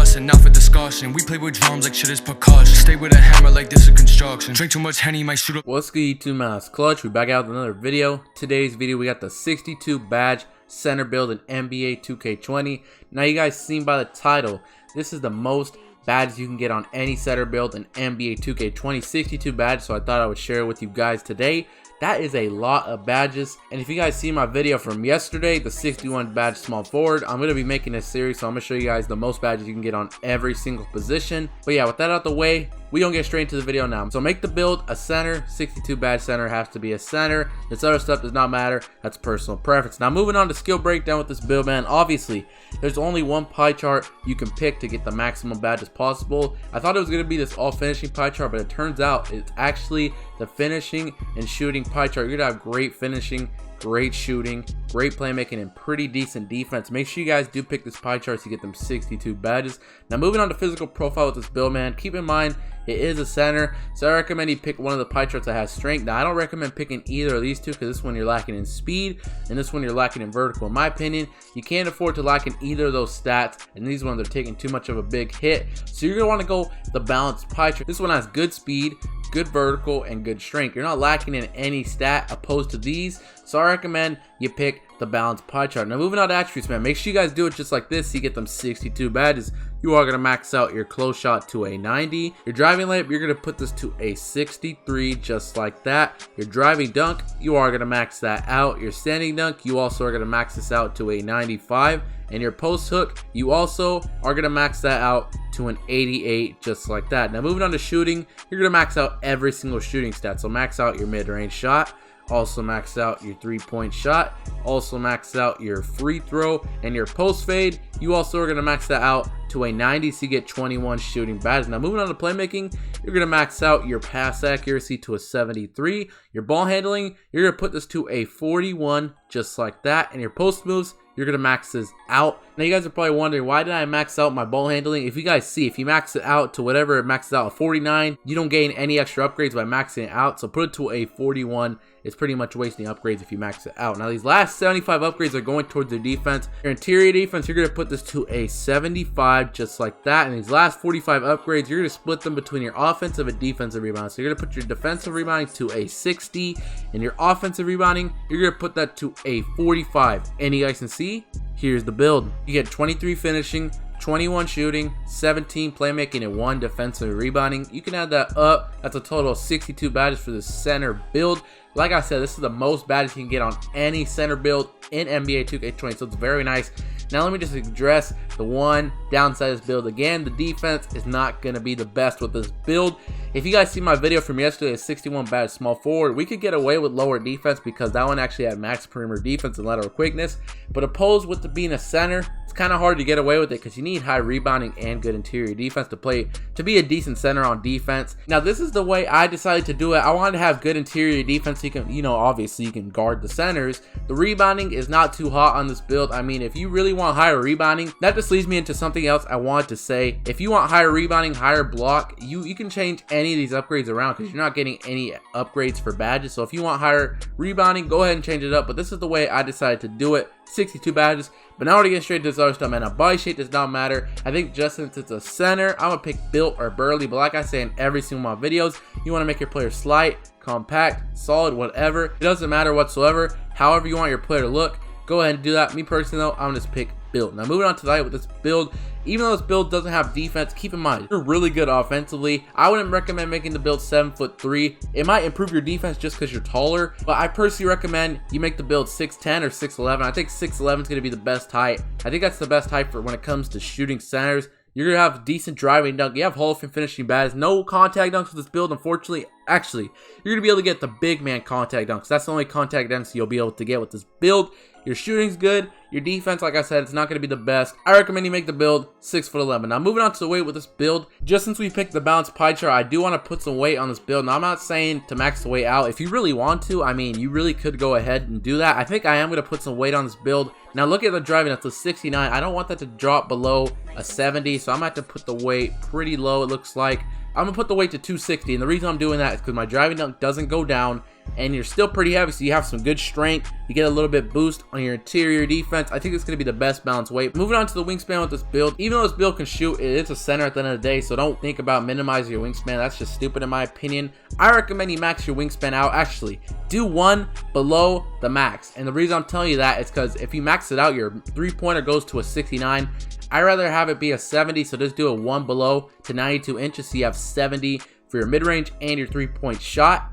lesson, not for discussion. We play with drums like shit is percussion. Stay with a hammer like this is construction. Drink too much Henny, might shoot up. What's good, YouTube? Mascot. We back out with another video. Today's video, we got the 62 badge center build in NBA 2K20. Now, you guys seen by the title, this is the most badges you can get on any center build in NBA 2K20. 62 badges, so I thought I would share it with you guys today. That is a lot of badges, and if you guys see my video from yesterday, the 61 badge small forward, I'm going to be making this series, so I'm going to show you guys the most badges you can get on every single position. But yeah, with that out the way, we gonna get straight into the video now. So make the build a center. 62 badge center has to be a center. This other stuff does not matter. That's personal preference. Now moving on to skill breakdown with this build, man. Obviously, there's only one pie chart you can pick to get the maximum badges possible. I thought it was gonna be this all finishing pie chart, but it turns out it's actually the finishing and shooting pie chart. You're gonna have great finishing, great shooting, great playmaking, and pretty decent defense. Make sure you guys do pick this pie chart to get them 62 badges. Now moving on to physical profile with this build, man. Keep in mind it is a center, so I recommend you pick one of the pie charts that has strength. Now I don't recommend picking either of these two because this one you're lacking in speed and this one you're lacking in vertical. In my opinion, you can't afford to lack in either of those stats, and these ones are taking too much of a big hit. So you're gonna want to go the balanced pie chart. This one has good speed, good vertical, and good strength. You're not lacking in any stat opposed to these, so I recommend you pick the balanced pie chart. Now moving on to attributes, man, make sure you guys do it just like this so you get them 62 badges. You are going to max out your close shot to a 90. Your driving layup, you're going to put this to a 63 just like that. Your driving dunk, you are going to max that out. Your standing dunk, you also are going to max this out to a 95. And your post hook, you also are going to max that out to an 88 just like that. Now moving on to shooting, you're going to max out every single shooting stat. So max out your mid-range shot, also max out your three-point shot, also max out your free throw, and your post fade, you also are going to max that out to a 90, so you get 21 shooting badges. Now moving on to playmaking, you're going to max out your pass accuracy to a 73. Your ball handling, you're going to put this to a 41 just like that. And your post moves, you're going to max this out. Now you guys are probably wondering, why did I max out my ball handling? If you guys see, if you max it out to whatever it maxes out, a 49, you don't gain any extra upgrades by maxing it out. So put it to a 41. It's pretty much wasting upgrades if you max it out. Now these last 75 upgrades are going towards your defense. Your interior defense, you're going to put this to a 75 just like that. And these last 45 upgrades, you're going to split them between your offensive and defensive rebounding. So you're going to put your defensive rebounding to a 60, and your offensive rebounding, you're going to put that to a 45. And you guys can see, here's the build. You get 23 finishing, 21 shooting, 17 playmaking, and 1 defensive rebounding. You can add that up. That's a total of 62 badges for the center build. Like I said, this is the most badges you can get on any center build in NBA 2K20, so it's very nice. Now let me just address the one downside of this build. Again, the defense is not going to be the best with this build. If you guys see my video from yesterday, 61 badge small forward, we could get away with lower defense because that one actually had max perimeter defense and lateral quickness. But opposed with being a center, it's kind of hard to get away with it because you need high rebounding and good interior defense to be a decent center on defense. Now this is the way I decided to do it. I wanted to have good interior defense so you can, obviously you can guard the centers. The rebounding is not too hot on this build. I mean, if you really want higher rebounding, that just leads me into something else I wanted to say. If you want higher rebounding, higher block, you can change any of these upgrades around because you're not getting any upgrades for badges. So if you want higher rebounding, go ahead and change it up. But this is the way I decided to do it. 62 badges. But now we're gonna get straight to this other stuff, man. Now body shape does not matter. I think just since it's a center, I'm gonna pick built or burly. But like I say in every single one of my videos, you want to make your player slight, compact, solid, whatever. It doesn't matter whatsoever. However you want your player to look, go ahead and do that. Me personally though, I'm gonna just pick build. Now moving on tonight with this build, even though this build doesn't have defense, keep in mind you're really good offensively. I wouldn't recommend making the build 7'3". It might improve your defense just because you're taller, but I personally recommend you make the build 6'10 or 6'11. I think 6'11 is going to be the best height. I think that's the best height for when it comes to shooting centers. You're going to have decent driving dunk. You have Hall of Fame finishing badges. No contact dunks with this build, unfortunately. Actually, you're going to be able to get the big man contact dunks. That's the only contact dunks you'll be able to get with this build. Your shooting's good. Your defense, like I said, it's not going to be the best. I recommend you make the build 6'11". Now moving on to the weight with this build, just since we picked the balanced pie chart, I do want to put some weight on this build. Now I'm not saying to max the weight out. If you really want to, I mean, you really could go ahead and do that. I think I am going to put some weight on this build. Now look at the driving, that's a 69. I don't want that to drop below a 70, so I'm going to have to put the weight pretty low, it looks like. I'm gonna put the weight to 260, and the reason I'm doing that is because my driving dunk doesn't go down, and you're still pretty heavy, so you have some good strength. You get a little bit boost on your interior defense. I think it's going to be the best balanced weight. Moving on to the wingspan with this build. Even though this build can shoot, it's a center at the end of the day, so don't think about minimizing your wingspan. That's just stupid in my opinion. I recommend you max your wingspan out. Actually, do one below the max. And the reason I'm telling you that is because if you max it out, your three-pointer goes to a 69. I'd rather have it be a 70, so just do a one below to 92 inches, so you have 70 for your mid-range and your three-point shot.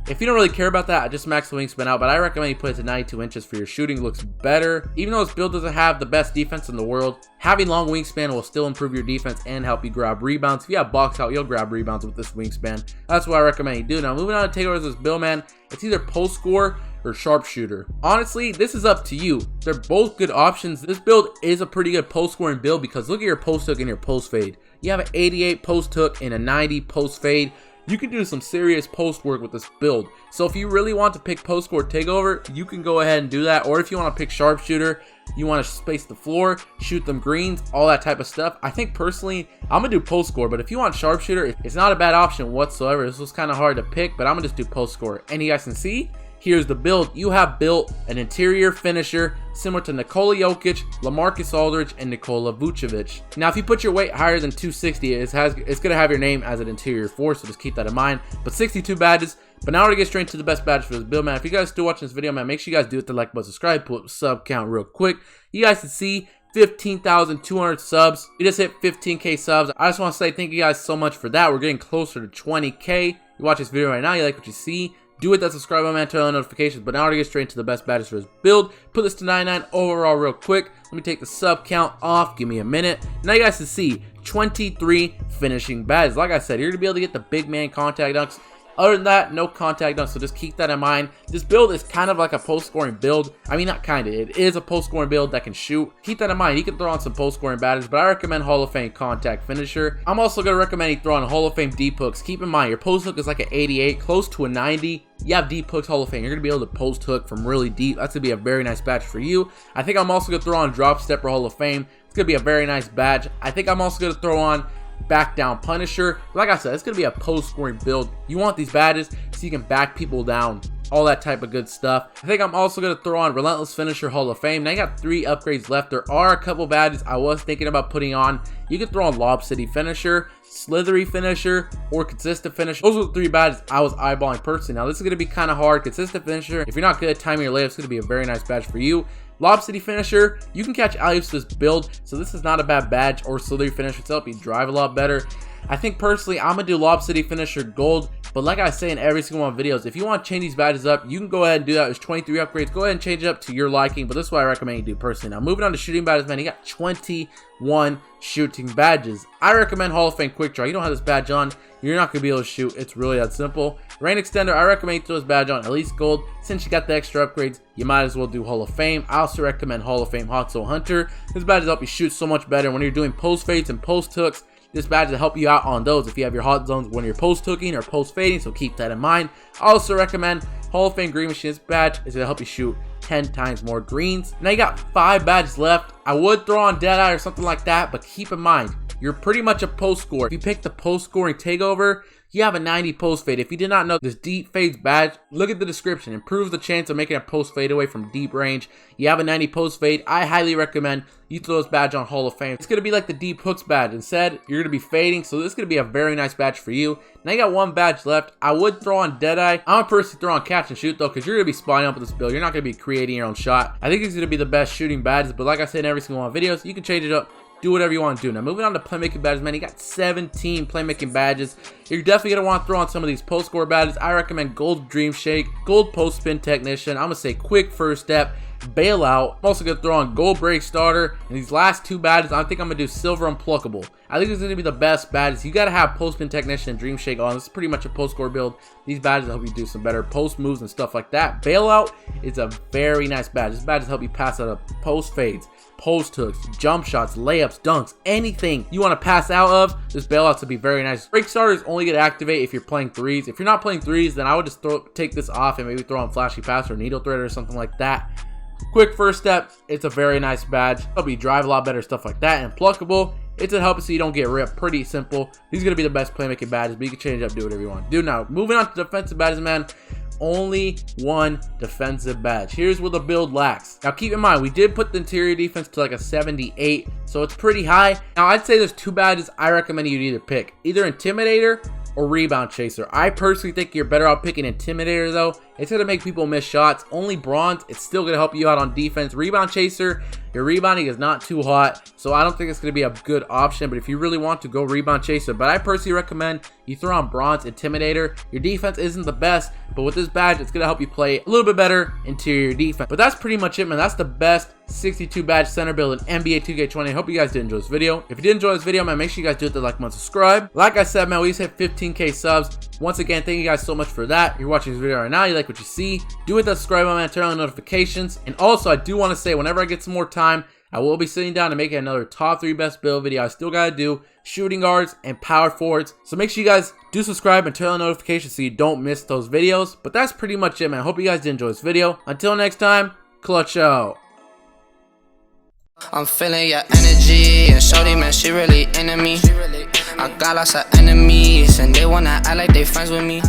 If you don't really care about that, I just max the wingspan out, but I recommend you put it to 92 inches for your shooting. Looks better. Even though this build doesn't have the best defense in the world, having long wingspan will still improve your defense and help you grab rebounds. If you have box out, you'll grab rebounds with this wingspan. That's what I recommend you do. Now, moving on to takeovers this build, man, it's either post score or sharpshooter. Honestly, this is up to you. They're both good options. This build is a pretty good post scoring build because look at your post hook and your post fade. You have an 88 post hook and a 90 post fade. You can do some serious post work with this build. So if you really want to pick post score takeover, you can go ahead and do that. Or if you want to pick sharpshooter, you want to space the floor, shoot them greens, all that type of stuff. I think personally, I'm going to do post score. But if you want sharpshooter, it's not a bad option whatsoever. This was kind of hard to pick, but I'm going to just do post score. And you guys can see, here's the build. You have built an interior finisher similar to Nikola Jokic, LaMarcus Aldridge, and Nikola Vucevic. Now, if you put your weight higher than 260, it's going to have your name as an interior force, so just keep that in mind. But 62 badges. But now we're going to get straight to the best badge for this build, man. If you guys still watching this video, man, make sure you guys do hit the like button, subscribe, put the sub count real quick. You guys can see 15,200 subs. We just hit 15K subs. I just want to say thank you guys so much for that. We're getting closer to 20K. You watch this video right now, you like what you see, do hit that subscribe button, man, turn on notifications. But now we're going to get straight into the best badges for this build. Put this to 99 overall real quick. Let me take the sub count off. Give me a minute. Now you guys can see 23 finishing badges. Like I said, you're going to be able to get the big man contact dunks. Other than that, no contact dunks, so just keep that in mind. This build is kind of like a post-scoring build. I mean, not kind of. It is a post-scoring build that can shoot. Keep that in mind. You can throw on some post-scoring badges, but I recommend Hall of Fame contact finisher. I'm also going to recommend you throw on Hall of Fame deep hooks. Keep in mind, your post hook is like an 88, close to a 90. You have deep hooks Hall of Fame. You're going to be able to post hook from really deep. That's going to be a very nice badge for you. I think I'm also going to throw on drop stepper Hall of Fame. It's going to be a very nice badge. I think I'm also going to throw on back down punisher. Like I said, it's going to be a post scoring build. You want these badges so you can back people down, all that type of good stuff. I think I'm also going to throw on relentless finisher Hall of Fame. Now you got 3 upgrades left. There are a couple badges I was thinking about putting on. You can throw on lob city finisher, slithery finisher, or consistent finisher. Those are the 3 badges I was eyeballing personally. Now this is going to be kind of hard. Consistent finisher, if you're not good at timing your layups, it's going to be a very nice badge for you. Lob city finisher, you can catch alley-oops this build, so this is not a bad badge. Or slithery finisher to help you drive a lot better. I think personally I'm gonna do lob city finisher gold, but like I say in every single one of my videos, if you want to change these badges up, you can go ahead and do that. There's 23 upgrades. Go ahead and change it up to your liking, but this is what I recommend you do personally. Now moving on to shooting badges, man, you got 21 shooting badges. I recommend Hall of Fame quick draw. You don't have this badge on, you're not gonna be able to shoot. It's really that simple. Rain extender, I recommend you throw this badge on at least gold. Since you got the extra upgrades, you might as well do Hall of Fame. I also recommend Hall of Fame Hot Soul Hunter. This badge will help you shoot so much better when you're doing post fades and post hooks. This badge will help you out on those if you have your hot zones when you're post hooking or post fading, so keep that in mind. I also recommend Hall of Fame Green Machine. This badge is going to help you shoot 10 times more greens. Now you got 5 badges left. I would throw on Deadeye or something like that, but keep in mind, you're pretty much a post scorer. If you pick the post scoring takeover, you have a 90 post fade. If you did not know this deep fades badge, look at the description. Improves the chance of making a post fade away from deep range. You have a 90 post fade. I highly recommend you throw this badge on Hall of Fame. It's going to be like the deep hooks badge. Instead, you're going to be fading, so this is going to be a very nice badge for you. Now you got 1 badge left. I would throw on Deadeye. I'm a personally throw on catch and shoot though, because you're going to be spawning up with this build. You're not going to be creating your own shot. I think it's going to be the best shooting badges, but like I said in every single one of my videos, you can change it up. Do whatever you want to do. Now moving on to playmaking badges, man, you got 17 playmaking badges. You're definitely going to want to throw on some of these post score badges. I recommend gold dream shake, gold post spin technician. I'm going to say quick first step, bailout. I'm also going to throw on gold break starter. And these last 2 badges, I think I'm going to do silver unpluckable. I think it's going to be the best badges. You got to have post spin technician and dream shake on. This is pretty much a post score build. These badges help you do some better post moves and stuff like that. Bailout is a very nice badge. This badge help you pass out of post fades, post hooks, jump shots, layups, dunks, anything you want to pass out of, this bailout to be very nice. Break starter is only going to activate if you're playing threes. If you're not playing threes, then I would just take this off and maybe throw on flashy pass or needle thread or something like that. Quick first step, it's a very nice badge. Help you drive a lot better, stuff like that. And pluckable, It's to help so you don't get ripped. Pretty simple. These are going to be the best playmaking badges, but you can change up, do whatever you want to do. Now, moving on to defensive badges, man. Only one defensive badge. Here's where the build lacks. Now keep in mind, we did put the interior defense to like a 78, so it's pretty high. Now I'd say there's two badges I recommend you'd either pick, either Intimidator or Rebound Chaser. I personally think you're better off picking Intimidator though. It's gonna make people miss shots. Only bronze, it's still gonna help you out on defense. Rebound Chaser, your rebounding is not too hot, so I don't think it's gonna be a good option, but if you really want to, go Rebound Chaser. But I personally recommend you throw on bronze Intimidator. Your defense isn't the best, but with this badge, it's gonna help you play a little bit better interior defense. But that's pretty much it, man. That's the best 62 badge center build in NBA 2K20. I hope you guys did enjoy this video. If you did enjoy this video, man, make sure you guys do hit the like button, subscribe. Like I said, man, we just hit 15K subs. Once again, thank you guys so much for that. You're watching this video right now, you like what you see, do hit that subscribe button, man, turn on notifications. And also, I do want to say, whenever I get some more time, I will be sitting down and making another top 3 best build video. I still gotta do shooting guards and power forwards, so make sure you guys do subscribe and turn on notifications so you don't miss those videos. But that's pretty much it, man. Hope you guys did enjoy this video. Until next time, clutch out. I'm feeling your energy, and shorty, man, she really into me. I got lots of enemies, and they wanna act like they friends with me.